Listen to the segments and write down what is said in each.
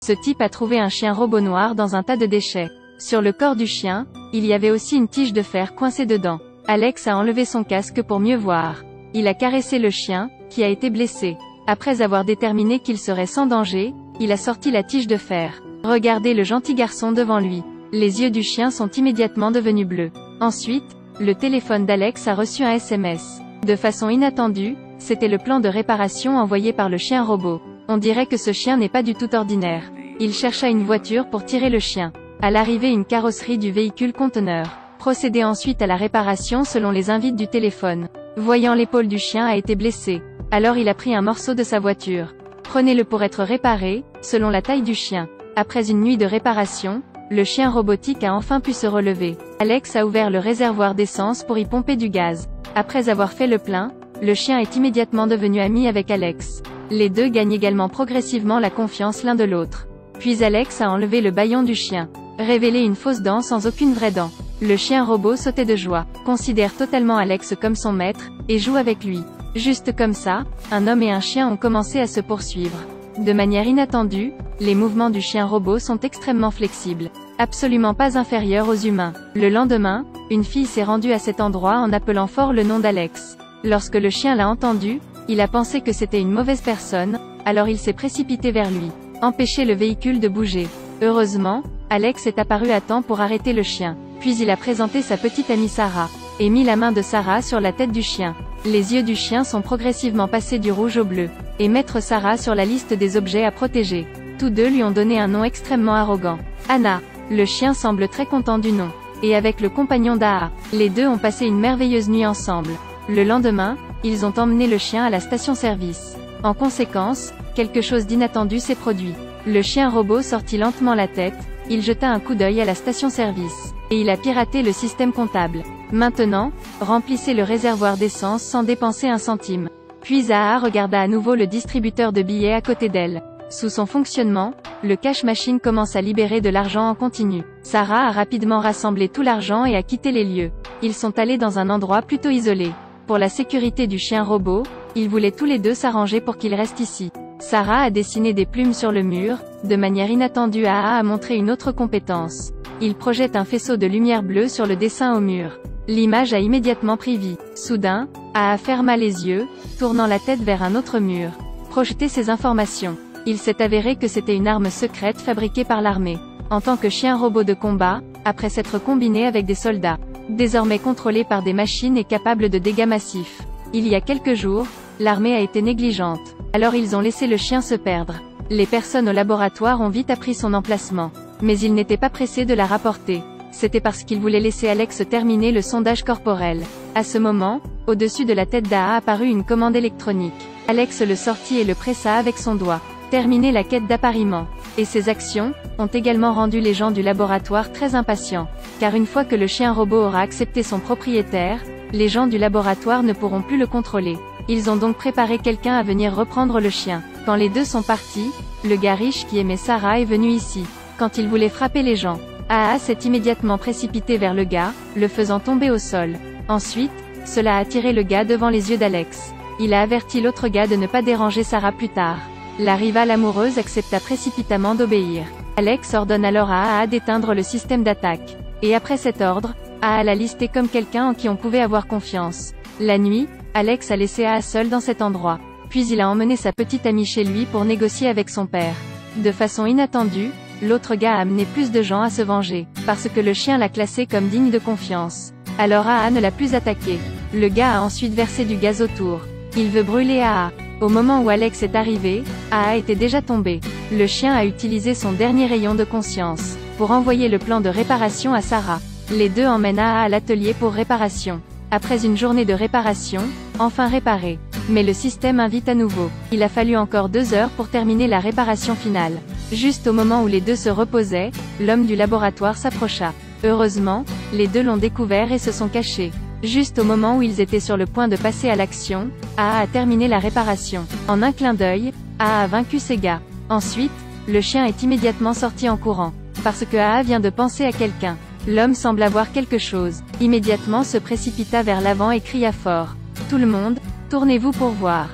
Ce type a trouvé un chien robot noir dans un tas de déchets. Sur le corps du chien, il y avait aussi une tige de fer coincée dedans. Alex a enlevé son casque pour mieux voir. Il a caressé le chien, qui a été blessé. Après avoir déterminé qu'il serait sans danger, il a sorti la tige de fer. Regardez le gentil garçon devant lui. Les yeux du chien sont immédiatement devenus bleus. Ensuite, le téléphone d'Alex a reçu un SMS. De façon inattendue, c'était le plan de réparation envoyé par le chien robot. On dirait que ce chien n'est pas du tout ordinaire. Il chercha une voiture pour tirer le chien. À l'arrivée, une carrosserie du véhicule conteneur. Procédez ensuite à la réparation selon les invites du téléphone. Voyant l'épaule du chien a été blessée. Alors il a pris un morceau de sa voiture. Prenez-le pour être réparé, selon la taille du chien. Après une nuit de réparation, le chien robotique a enfin pu se relever. Alex a ouvert le réservoir d'essence pour y pomper du gaz. Après avoir fait le plein, le chien est immédiatement devenu ami avec Alex. Les deux gagnent également progressivement la confiance l'un de l'autre. Puis Alex a enlevé le bâillon du chien. Révélé une fausse dent sans aucune vraie dent. Le chien robot sautait de joie, considère totalement Alex comme son maître, et joue avec lui. Juste comme ça, un homme et un chien ont commencé à se poursuivre. De manière inattendue, les mouvements du chien robot sont extrêmement flexibles. Absolument pas inférieurs aux humains. Le lendemain, une fille s'est rendue à cet endroit en appelant fort le nom d'Alex. Lorsque le chien l'a entendu, il a pensé que c'était une mauvaise personne, alors il s'est précipité vers lui. Empêcher le véhicule de bouger. Heureusement, Alex est apparu à temps pour arrêter le chien. Puis il a présenté sa petite amie Sarah, et mis la main de Sarah sur la tête du chien. Les yeux du chien sont progressivement passés du rouge au bleu, et mettre Sarah sur la liste des objets à protéger. Tous deux lui ont donné un nom extrêmement arrogant. Anna. Le chien semble très content du nom. Et avec le compagnon d'Aa, les deux ont passé une merveilleuse nuit ensemble. Le lendemain, ils ont emmené le chien à la station-service. En conséquence, quelque chose d'inattendu s'est produit. Le chien robot sortit lentement la tête, il jeta un coup d'œil à la station-service. Et il a piraté le système comptable. Maintenant, remplissez le réservoir d'essence sans dépenser un centime. Puis Aa regarda à nouveau le distributeur de billets à côté d'elle. Sous son fonctionnement, le cash machine commence à libérer de l'argent en continu. Sarah a rapidement rassemblé tout l'argent et a quitté les lieux. Ils sont allés dans un endroit plutôt isolé. Pour la sécurité du chien robot, ils voulaient tous les deux s'arranger pour qu'il reste ici. Sarah a dessiné des plumes sur le mur. De manière inattendue, Aa a montré une autre compétence. Il projette un faisceau de lumière bleue sur le dessin au mur. L'image a immédiatement pris vie. Soudain, Aa ferma les yeux, tournant la tête vers un autre mur. Projeter ces informations. Il s'est avéré que c'était une arme secrète fabriquée par l'armée. En tant que chien robot de combat, après s'être combiné avec des soldats. Désormais contrôlé par des machines et capable de dégâts massifs. Il y a quelques jours, l'armée a été négligente. Alors ils ont laissé le chien se perdre. Les personnes au laboratoire ont vite appris son emplacement. Mais ils n'étaient pas pressés de la rapporter. C'était parce qu'ils voulaient laisser Alex terminer le sondage corporel. À ce moment, au-dessus de la tête d'Aa apparut une commande électronique. Alex le sortit et le pressa avec son doigt. Terminer la quête d'appariement. Et ces actions ont également rendu les gens du laboratoire très impatients. Car une fois que le chien robot aura accepté son propriétaire, les gens du laboratoire ne pourront plus le contrôler. Ils ont donc préparé quelqu'un à venir reprendre le chien. Quand les deux sont partis, le gars riche qui aimait Sarah est venu ici. Quand il voulait frapper les gens, Aa s'est immédiatement précipité vers le gars, le faisant tomber au sol. Ensuite, cela a attiré le gars devant les yeux d'Alex. Il a averti l'autre gars de ne pas déranger Sarah plus tard. La rivale amoureuse accepta précipitamment d'obéir. Alex ordonne alors à Aa d'éteindre le système d'attaque. Et après cet ordre, Aa l'a listé comme quelqu'un en qui on pouvait avoir confiance. La nuit, Alex a laissé Aa seul dans cet endroit. Puis il a emmené sa petite amie chez lui pour négocier avec son père. De façon inattendue, l'autre gars a amené plus de gens à se venger, parce que le chien l'a classé comme digne de confiance. Alors Aa ne l'a plus attaqué. Le gars a ensuite versé du gaz autour. Il veut brûler Aa. Au moment où Alex est arrivé, Aa était déjà tombé. Le chien a utilisé son dernier rayon de conscience pour envoyer le plan de réparation à Sarah. Les deux emmènent Aa à l'atelier pour réparation. Après une journée de réparation, enfin réparé. Mais le système invite à nouveau. Il a fallu encore 2 heures pour terminer la réparation finale. Juste au moment où les deux se reposaient, l'homme du laboratoire s'approcha. Heureusement, les deux l'ont découvert et se sont cachés. Juste au moment où ils étaient sur le point de passer à l'action, Aa a terminé la réparation. En un clin d'œil, Aa a vaincu ses gars. Ensuite, le chien est immédiatement sorti en courant. Parce que Aa vient de penser à quelqu'un. L'homme semble avoir quelque chose. Immédiatement se précipita vers l'avant et cria fort. Tout le monde, tournez-vous pour voir.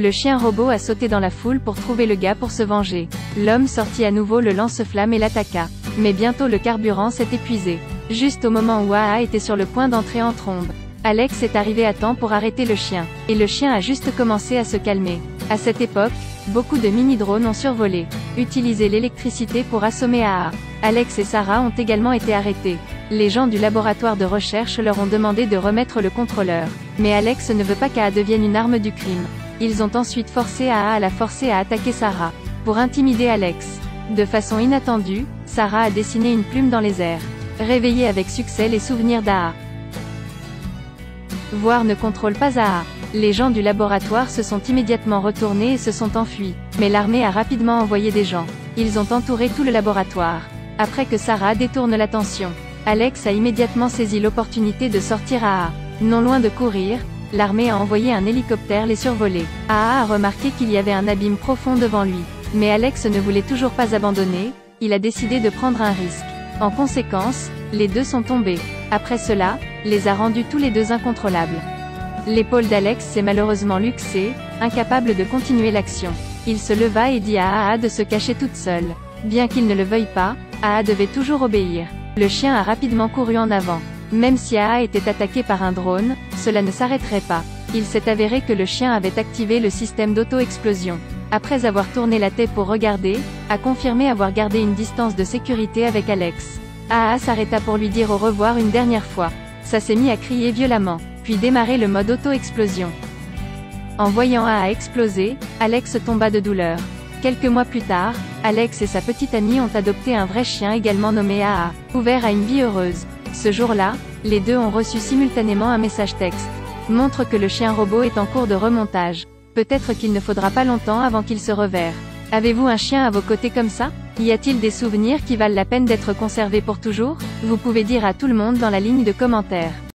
Le chien robot a sauté dans la foule pour trouver le gars pour se venger. L'homme sortit à nouveau le lance-flamme et l'attaqua. Mais bientôt le carburant s'est épuisé. Juste au moment où AA était sur le point d'entrer en trombe, Alex est arrivé à temps pour arrêter le chien. Et le chien a juste commencé à se calmer. À cette époque, beaucoup de mini-drones ont survolé, utilisé l'électricité pour assommer AA. Alex et Sarah ont également été arrêtés. Les gens du laboratoire de recherche leur ont demandé de remettre le contrôleur. Mais Alex ne veut pas qu'AA devienne une arme du crime. Ils ont ensuite forcé AA à la forcer à attaquer Sarah, pour intimider Alex. De façon inattendue, Sarah a dessiné une plume dans les airs, réveillé avec succès les souvenirs d'AA. Voir ne contrôle pas AA. Les gens du laboratoire se sont immédiatement retournés et se sont enfuis. Mais l'armée a rapidement envoyé des gens. Ils ont entouré tout le laboratoire. Après que Sarah détourne l'attention, Alex a immédiatement saisi l'opportunité de sortir AA. Non loin de courir, l'armée a envoyé un hélicoptère les survoler. AA a remarqué qu'il y avait un abîme profond devant lui. Mais Alex ne voulait toujours pas abandonner, il a décidé de prendre un risque. En conséquence, les deux sont tombés. Après cela, les a rendus tous les deux incontrôlables. L'épaule d'Alex s'est malheureusement luxée, incapable de continuer l'action. Il se leva et dit à AA de se cacher toute seule. Bien qu'il ne le veuille pas, AA devait toujours obéir. Le chien a rapidement couru en avant. Même si AA était attaqué par un drone, cela ne s'arrêterait pas. Il s'est avéré que le chien avait activé le système d'auto-explosion. Après avoir tourné la tête pour regarder, a confirmé avoir gardé une distance de sécurité avec Alex. AA s'arrêta pour lui dire au revoir une dernière fois. Ça s'est mis à crier violemment, puis démarrer le mode auto-explosion. En voyant AA exploser, Alex tomba de douleur. Quelques mois plus tard, Alex et sa petite amie ont adopté un vrai chien également nommé AA, ouvert à une vie heureuse. Ce jour-là, les deux ont reçu simultanément un message texte. Montre que le chien robot est en cours de remontage. Peut-être qu'il ne faudra pas longtemps avant qu'il se reverre. Avez-vous un chien à vos côtés comme ça? Y a-t-il des souvenirs qui valent la peine d'être conservés pour toujours? Vous pouvez dire à tout le monde dans la ligne de commentaires.